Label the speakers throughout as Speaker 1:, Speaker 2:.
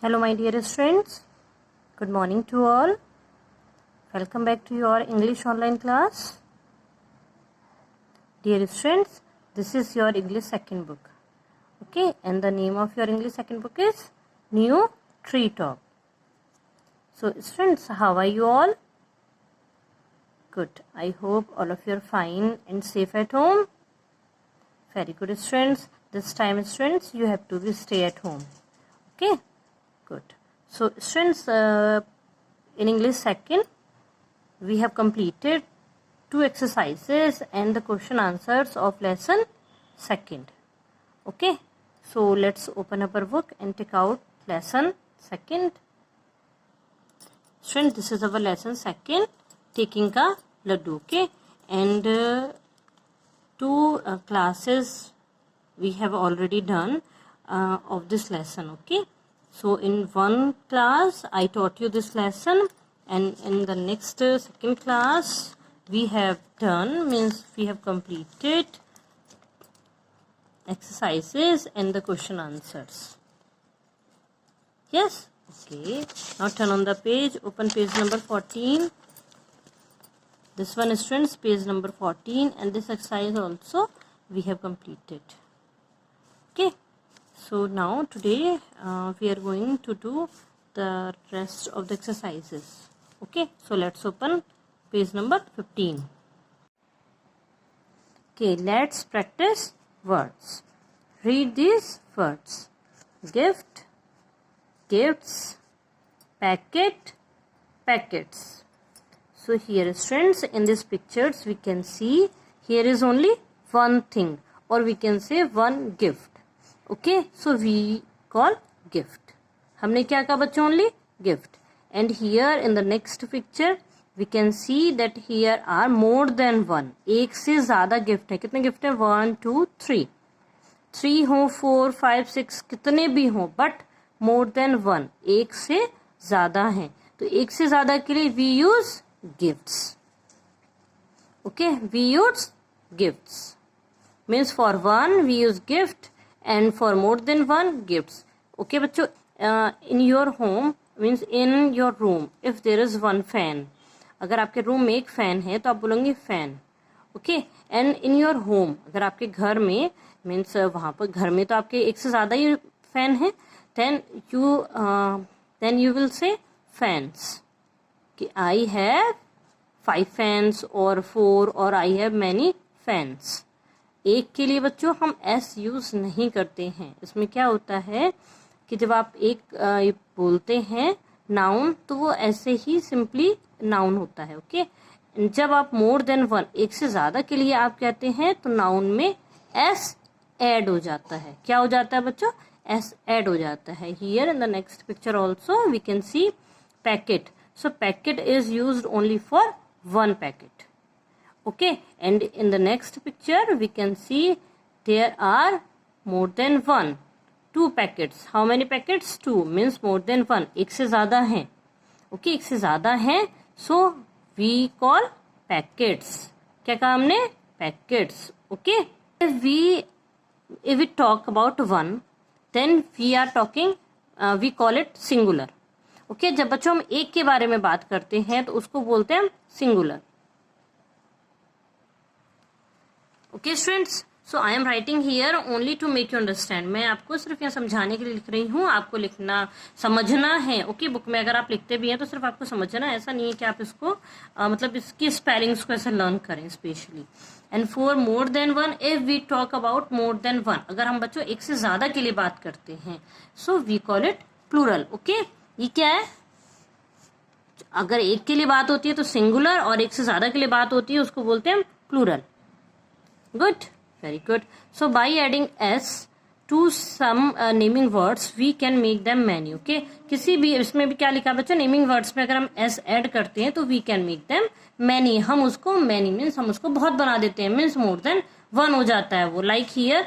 Speaker 1: Hello my dear students, good morning to all. Welcome back to your English online class. Dear students, this is your English second book. Okay, and the name of your English second book is New Tree Top. So students, how are you all? Good. I hope all of you are fine and safe at home. Very good students. This time students, you have to stay at home. Okay. Good. So students, in English second, we have completed 2 exercises and the question answers of lesson second. Okay. So let's open up our book and take out lesson second. Students, this is our lesson second, taking ka laddu. Okay. And 2 classes we have already done of this lesson. Okay. So in one class I taught you this lesson, and in the next second class we have done, means we have completed exercises and the question answers. Yes? Okay. Now turn on the page, open page number 14. This one is students, page number 14, and this exercise also we have completed. Okay. So now today we are going to do the rest of the exercises. Okay, so let's open page number 15. Okay, let's practice words. Read these words: gift, gifts, packet, packets. So here students, in these pictures we can see here is only one thing, or we can say one gift. Okay, so we call gift. हमने क्या कहा बच्चों? Only gift. And here in the next picture we can see that here are more than one. एक से ज़्यादा gift है. कितने gift है? 1, 2, 3. 3 हो, 4, 5, 6 कितने भी हो, but more than one. एक से ज़्यादा है. तो एक से ज़्यादा के लिए we use gifts. Okay, we use gifts. Means for one we use gift. And for more than one, gifts. Okay बच्चों, in your home means in your room, if there is one fan, अगर आपके room में एक fan है तो आप बोलेंगे fan. Okay. And in your home, अगर आपके घर में मीन्स वहाँ पर घर में तो आपके एक से ज़्यादा ही फैन है, then you will say fans. कि I have 5 fans or 4 or I have many fans. एक के लिए बच्चों हम एस यूज नहीं करते हैं. इसमें क्या होता है कि जब आप एक बोलते हैं नाउन, तो वो ऐसे ही सिंपली नाउन होता है. ओके. जब आप मोर देन वन, एक से ज्यादा के लिए आप कहते हैं, तो नाउन में एस ऐड हो जाता है. क्या हो जाता है बच्चों? एस ऐड हो जाता है. Here in the next picture also we can see packet. So packet is used only for one packet. Okay, and in the next picture we can see there are more than one. 2 packets. How many packets? 2 means more than one. एक से ज़्यादा हैं. Okay, एक से ज़्यादा हैं. So we call packets. क्या कहा हमने? Packets. Okay. If we talk about one, then we are talking. We call it singular. Okay, जब बच्चों हम एक के बारे में बात करते हैं तो उसको बोलते हैं हम singular. Okay students, so I am writing here only to make you understand. मैं आपको सिर्फ यहाँ समझाने के लिए लिख रही हूँ. आपको लिखना समझना है. ओके, बुक में अगर आप लिखते भी हैं तो सिर्फ आपको समझना है. ऐसा नहीं है कि आप इसको मतलब इसकी स्पेलिंग्स को ऐसे लर्न करें specially. And for more than one, if we talk about more than one, अगर हम बच्चों एक से ज्यादा के लिए बात करते हैं, so we call it plural. Okay, ये क्या है? अगर एक के लिए बात होती है तो सिंगुलर, और एक से ज्यादा के लिए बात होती है उसको बोलते हैं plural. Good, very good. So by adding s to some naming words, we can make them many. Okay, किसी भी इसमें भी क्या लिखा बच्चों? नेमिंग वर्ड्स में अगर हम s ऐड करते हैं तो we can make them many. हम उसको many means हम उसको बहुत बना देते हैं, means more than one हो जाता है वो. Like here,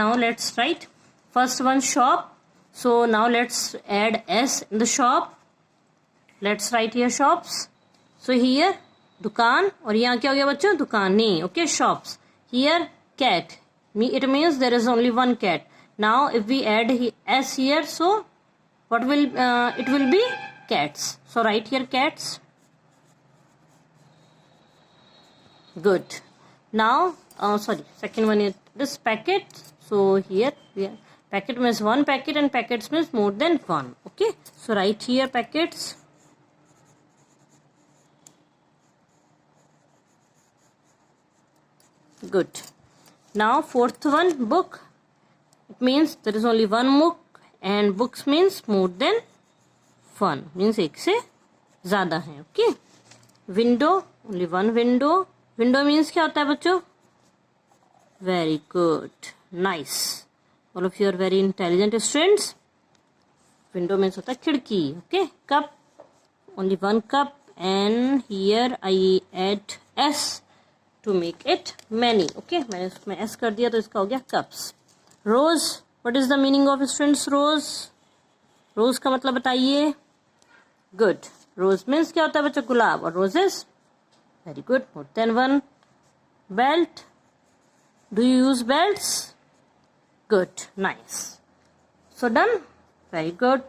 Speaker 1: now let's write first one shop. So now let's add s in the shop. Let's write here shops. So here दुकान, और यहाँ क्या हो गया बच्चों? दुकानें. Okay, shops. Here cat, it means there is only one cat. Now if we add s here, so what will it will be cats. So write here cats. Good. Now sorry, second one is this packet. So here we have packet means one packet and packets means more than one. Okay, so write here packets. Good. Now fourth one, book. It means there is only one book and books means more than one, means एक से ज़्यादा है. Okay. Window, only one window. Window means क्या होता है बच्चों? Very good. Nice. All of you are very intelligent students. Window means होता है खिड़की. Okay. Cup, only one cup and here I add S to make it many. Okay, मैंने उसमें S कर दिया तो इसका हो गया cups. Rose, what is the meaning of students rose? Rose का मतलब बताइए. Good. Rose means क्या होता है बच्चों? गुलाब. और roses? Very good. More than one. Belt. Do you use belts? Good. Nice. So done. Very good.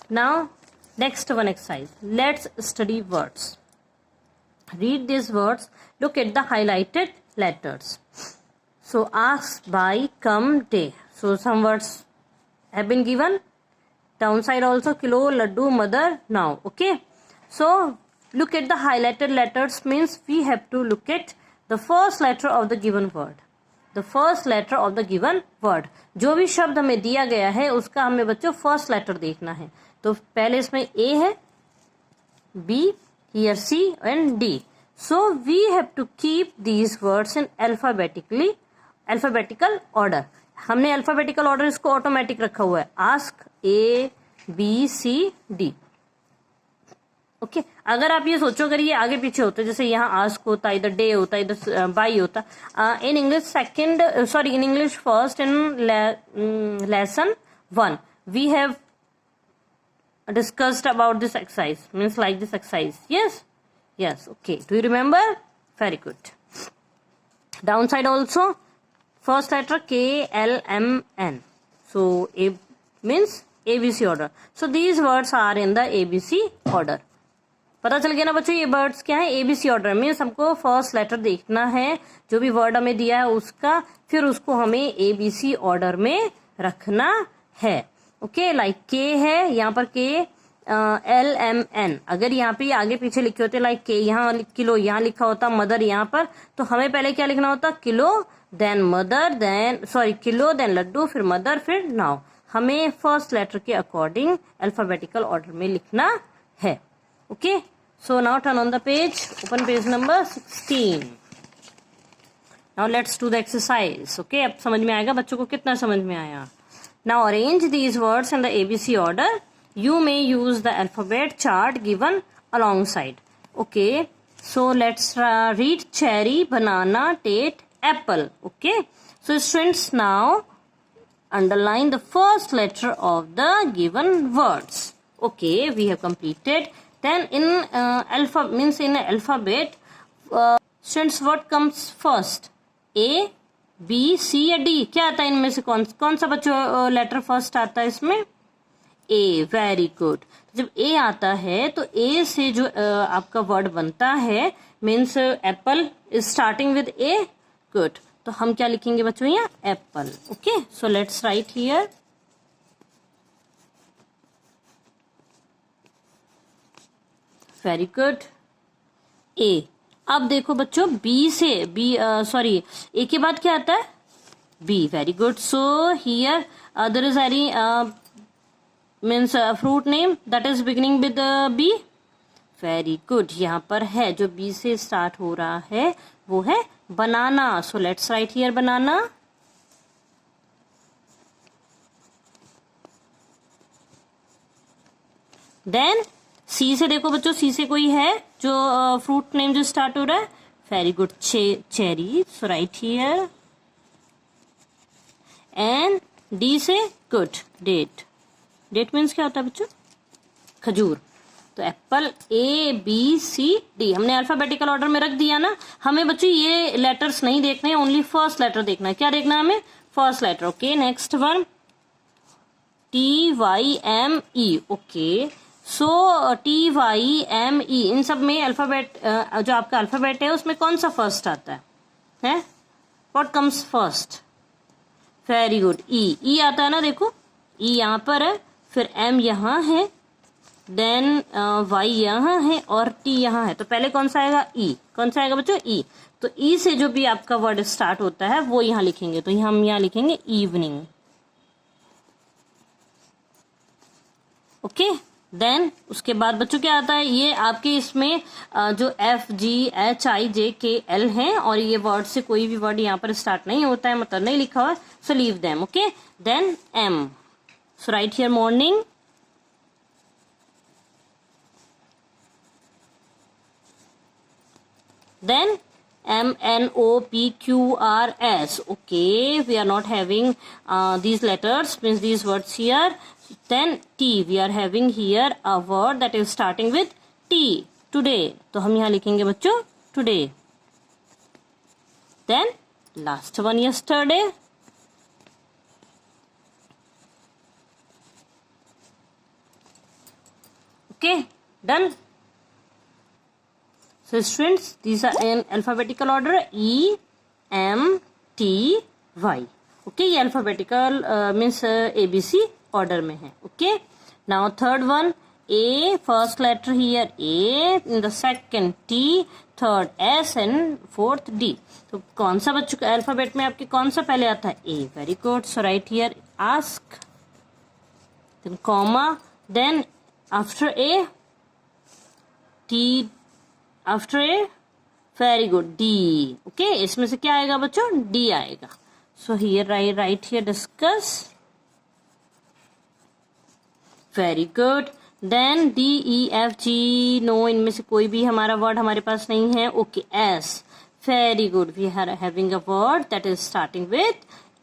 Speaker 1: Now next one exercise. Let's study words. Read these words. Look at the highlighted letters. So ask, buy, come, day. So some words have been given. Downside also kilo, laddu, mother, now. Okay. So look at the highlighted letters means we have to look at the first letter of the given word. The first letter of the given word. जो भी शब्द हमें दिया गया है उसका हमें बच्चों फर्स्ट लेटर देखना है. तो पहले इसमें A है, B, here C and D. So we have to keep these words in alphabetical order. हमने alphabetical order इसको automatic रखा हुआ है. Ask, A, B, C, D. Okay अगर आप ये सोचो अगर ये आगे पीछे होता जैसे यहाँ आस्क होता इधर डे होता इधर बाई होता. In English first in lesson 1 we have discussed about this exercise, means like this exercise. Yes, okay, do you remember? Very good. Downside also first letter K, L, M, N. So A means ABC order. So these words are in the ABC order. पता चल गया ना बच्चों ये words क्या है? ABC order means हमको first letter देखना है जो भी वर्ड हमें दिया है उसका, फिर उसको हमें ABC ऑर्डर में रखना है. ओके लाइक K है यहाँ पर K, L, M, N. अगर यहाँ पे आगे पीछे लिखे होते लाइक K यहाँ किलो यहाँ लिखा होता मदर यहाँ पर, तो हमें पहले क्या लिखना होता? Kilo then mother then kilo then laddoo फिर मदर फिर नाउ. हमें फर्स्ट लेटर के अकॉर्डिंग अल्फाबेटिकल ऑर्डर में लिखना है. Okay so now turn on the page, open page number 16. Now let's do the exercise. Okay अब समझ में आएगा बच्चों को कितना समझ में आया. Now arrange these words in the ABC order. You may use the alphabet chart given alongside. Okay, so let's read cherry, banana, date, apple. Okay, so students now underline the first letter of the given words. Okay, we have completed. Then in alphabet, students what comes first? A, B, C या D क्या आता है इनमें से? कौन सा बच्चों letter first आता है इसमें? A. Very good. जब A आता है तो A से जो आपका वर्ड बनता है means Apple is starting with A. Good. तो हम क्या लिखेंगे बच्चों यहाँ? Apple. Okay so let's write here. Very good. A. अब देखो बच्चों बी से ए के बाद क्या आता है? B. Very good. So here there is any means fruit name that is beginning with B. Very good. यहाँ पर है जो बी से स्टार्ट हो रहा है वो है banana. So let's write here banana. Then C से देखो बच्चों, सी से कोई है जो फ्रूट नेम जो स्टार्ट हो रहा है? Very good. Cherry. So right here. And D से गुड डेट. डेट मीन्स क्या होता है बच्चों? खजूर. तो apple A B C D हमने अल्फाबेटिकल ऑर्डर में रख दिया ना. हमें बच्चों ये लेटर्स नहीं देखने हैं, ओनली फर्स्ट लेटर देखना है. क्या देखना है हमें? First letter. Okay next one TYME. Okay, so TYME इन सब में अल्फाबेट, जो आपका अल्फाबेट है उसमें कौन सा फर्स्ट आता है? What comes first? Very good, E आता है ना, देखो ई यहाँ पर है, फिर एम यहाँ है, देन वाई यहाँ है और टी यहाँ है, तो पहले कौन सा आएगा? ई. कौन सा आएगा बच्चों? ई. तो ई से जो भी आपका वर्ड स्टार्ट होता है वो यहाँ लिखेंगे, तो हम यहाँ लिखेंगे इवनिंग. ओके, देन उसके बाद बच्चों क्या आता है? ये आपके इसमें जो FGHIJKL है और ये वर्ड से कोई भी वर्ड यहाँ पर स्टार्ट नहीं होता है, मतलब नहीं लिखा हुआ, so leave them. Okay, then M. So right here morning. Then MNOPQRS. Okay, we are not having these letters, means these words here. Then T, we are having here a word that is starting with T. Today. तो हम यहाँ लिखेंगे बच्चों today. Then last one, yesterday. Okay, done. So students, these are in alphabetical order E, M, T, Y. Okay, ये alphabetical means ABC order में है. Okay, now third one, A, first letter here A, in the second T, third S and fourth D. तो कौन सा बच्चों का alphabet में आपके कौन सा पहले आता है? A. Very good. So write here ask, then comma, then after A T, after A, very good, D. Okay, इसमें से क्या आएगा बच्चों? D आएगा. So here write here discuss. Very good. Then D, E, F, G. No, इनमें से कोई भी हमारा वर्ड हमारे पास नहीं है. Okay, S. Very good. We are having a word that is starting with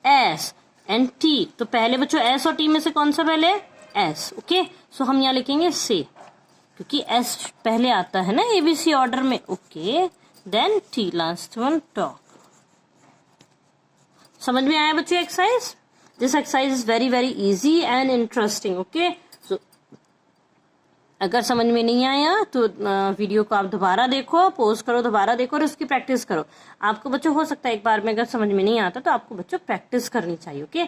Speaker 1: S and T. तो पहले बच्चों S और T में से कौन सा पहले? S. Okay, so हम यहाँ लिखेंगे से, क्योंकि S पहले आता है ना ABC ऑर्डर में. Okay, then T, last one talk. समझ में आया बच्चों exercise? This exercise is very very easy and interesting. Okay, so अगर समझ में नहीं आया तो वीडियो को आप दोबारा देखो, पॉज करो, दोबारा देखो और उसकी प्रैक्टिस करो. आपको बच्चों हो सकता है एक बार में अगर समझ में नहीं आता तो आपको बच्चों प्रैक्टिस करनी चाहिए. Okay,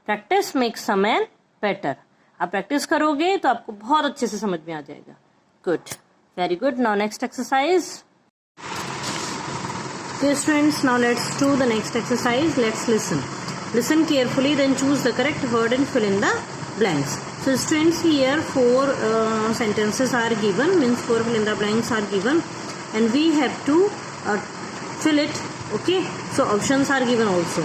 Speaker 1: practice makes a man better. आप प्रैक्टिस करोगे तो आपको बहुत अच्छे से समझ में आ जाएगा. Good, very good. Now next exercise. Okay students, now let's do the next exercise. Let's listen carefully, then choose the correct word and fill in the blanks. So students, here four sentences are given, means four fill in the blanks are given and we have to fill it. Okay, so options are given also.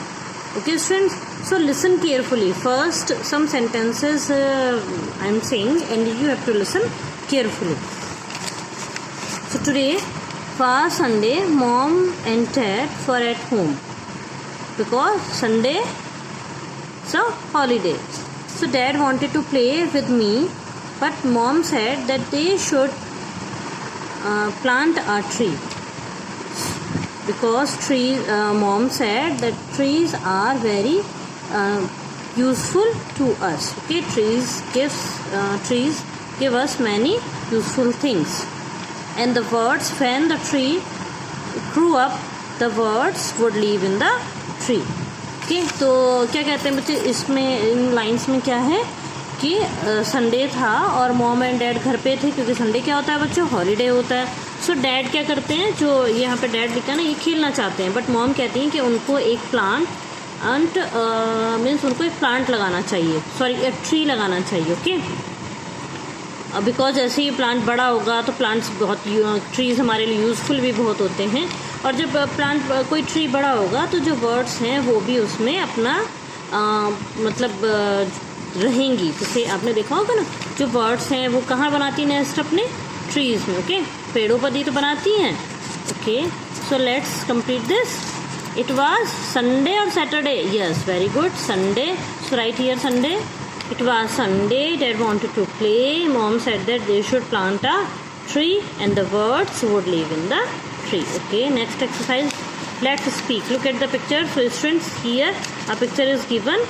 Speaker 1: Okay students, so listen carefully. First some sentences I am saying and you have to listen carefully. So today was Sunday, mom and dad were at home because Sunday is a holiday. So dad wanted to play with me, but mom said that they should plant a tree because mom said that trees are very useful to us. Okay, trees give us many useful things. And the words, when the tree grew up, the words would live in the tree. Okay, तो क्या कहते हैं बच्चे इसमें, इन lines में क्या है कि संडे था और मॉम एंड डैड घर पे थे, क्योंकि संडे क्या होता है बच्चों? हॉलीडे होता है. सो डैड क्या करते हैं, जो यहाँ पे डैड लिखा ना, ये खेलना चाहते हैं, बट मॉम कहती हैं कि उनको एक प्लांट मीन्स उनको एक प्लांट लगाना चाहिए, सॉरी एक ट्री लगाना चाहिए. ओके, बिकॉज जैसे ही प्लांट बड़ा होगा तो प्लांट्स बहुत, ट्रीज़ हमारे लिए यूज़फुल भी बहुत होते हैं, और जब प्लांट कोई ट्री बड़ा होगा तो जो वर्ड्स हैं वो भी उसमें अपना मतलब रहेंगी. जैसे आपने देखा होगा ना, जो वर्ड्स हैं वो कहाँ बनाती हैं नेस्ट? अपने ट्रीज़ में. ओके, पेड़ों पर ही तो बनाती हैं. Okay, so let's complete this. It was Sunday और Saturday. Yes, very good, Sunday. So right here Sunday. It was Sunday, dad wanted to play, mom said that they should plant a tree and the birds would live in the tree. Okay, next exercise, let's speak. Look at the picture. So students, here a picture is given.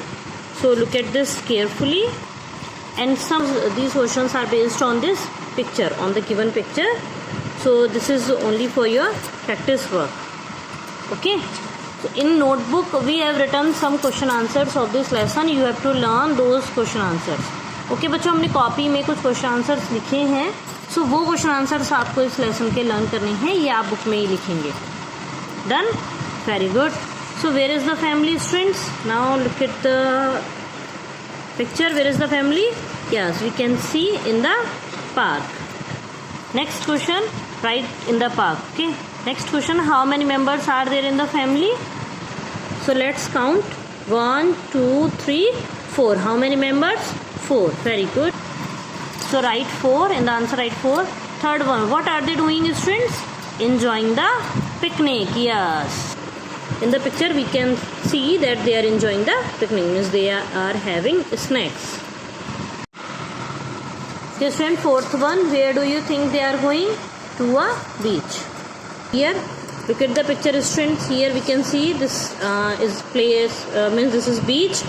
Speaker 1: So look at this carefully, and some these questions are based on this picture, on the given picture. So this is only for your practice work. Okay. So in notebook we have written some question answers of this lesson. You have to learn those question answers. Okay बच्चों, हमने copy में कुछ question answers लिखे हैं. सो वो question answers आपको इस lesson के लर्न करने हैं, ये आप बुक में ही लिखेंगे. Done, very good. So where is the family students? Now look at the picture. Where is the family? Yes, we can see in the park. Next question, right in the park. Okay, next question, how many members are there in the family? So let's count. 1 2 3 4. How many members? 4. Very good. So write 4 in the answer. Write 4. Third one, what are they doing, students? Enjoying the picnic. Yes. In the picture we can see that they are enjoying the picnic, means they are having snacks. Okay, student, fourth one, where do you think they are going? To a beach. Here, look at the picture, students. Here we can see this is place, means this is beach.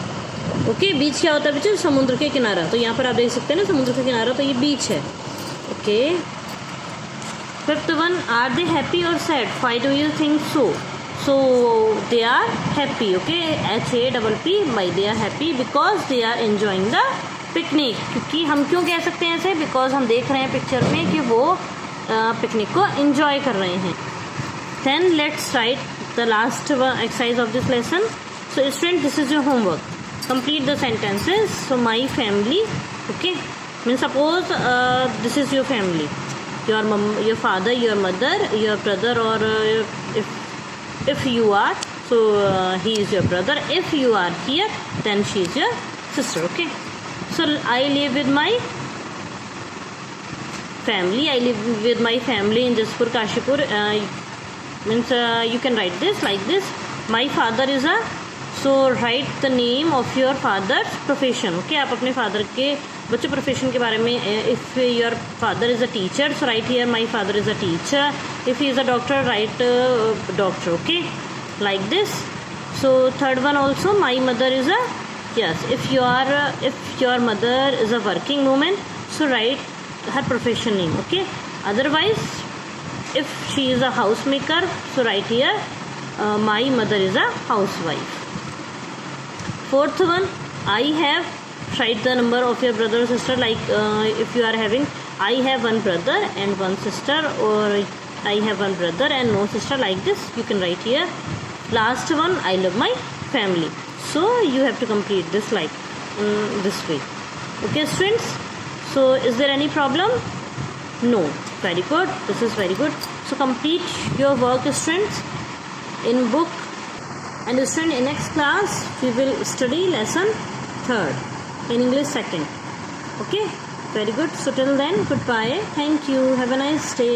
Speaker 1: Okay, beach क्या होता है बच्चों? समुद्र के किनारा. तो यहाँ पर आप देख सकते हैं ना, समुद्र के किनारा, तो ये बीच है. Okay, fifth one, are they happy और sad? Why do you think so? So they are happy. Okay, HAPP, why they are happy because they are enjoying the picnic. क्योंकि हम क्यों कह सकते हैं ऐसे? बिकॉज हम देख रहे हैं पिक्चर में कि वो पिकनिक को एंजॉय कर रहे हैं. Then let's write the last exercise of this lesson. So student, this is your homework. Complete the sentences. So my family, okay, means suppose this is your family, your mom, your father, your mother, your brother, or if you are, so he is your brother. If you are here, then she is your sister. Okay, so I live with my family. I live with my family in Jaspur, Kashipur. Means you can write this like this. My father is a, so right the name of your father profession. Okay, आप अपने father के बच्चों profession के बारे में, if your father is a teacher, so right here my father is a teacher. If he is a doctor, right doctor. Okay, like this. So third one also, my mother is a, yes, if your mother is a working women, so right her profession name. Okay, otherwise if she is a house maker, so right here my mother is a house wife. Fourth one, I have, write the number of your brother or sister, like if you are having, I have one brother and one sister, or I have one brother and no sister, like this you can write here. Last one, I love my family. So you have to complete this like this way. Okay students, so is there any problem? No. Very good, this is very good. So complete your work students in book. And student, in next class we will study lesson 3rd in English 2nd. Okay, very good. So till then, goodbye. Thank you. Have a nice day.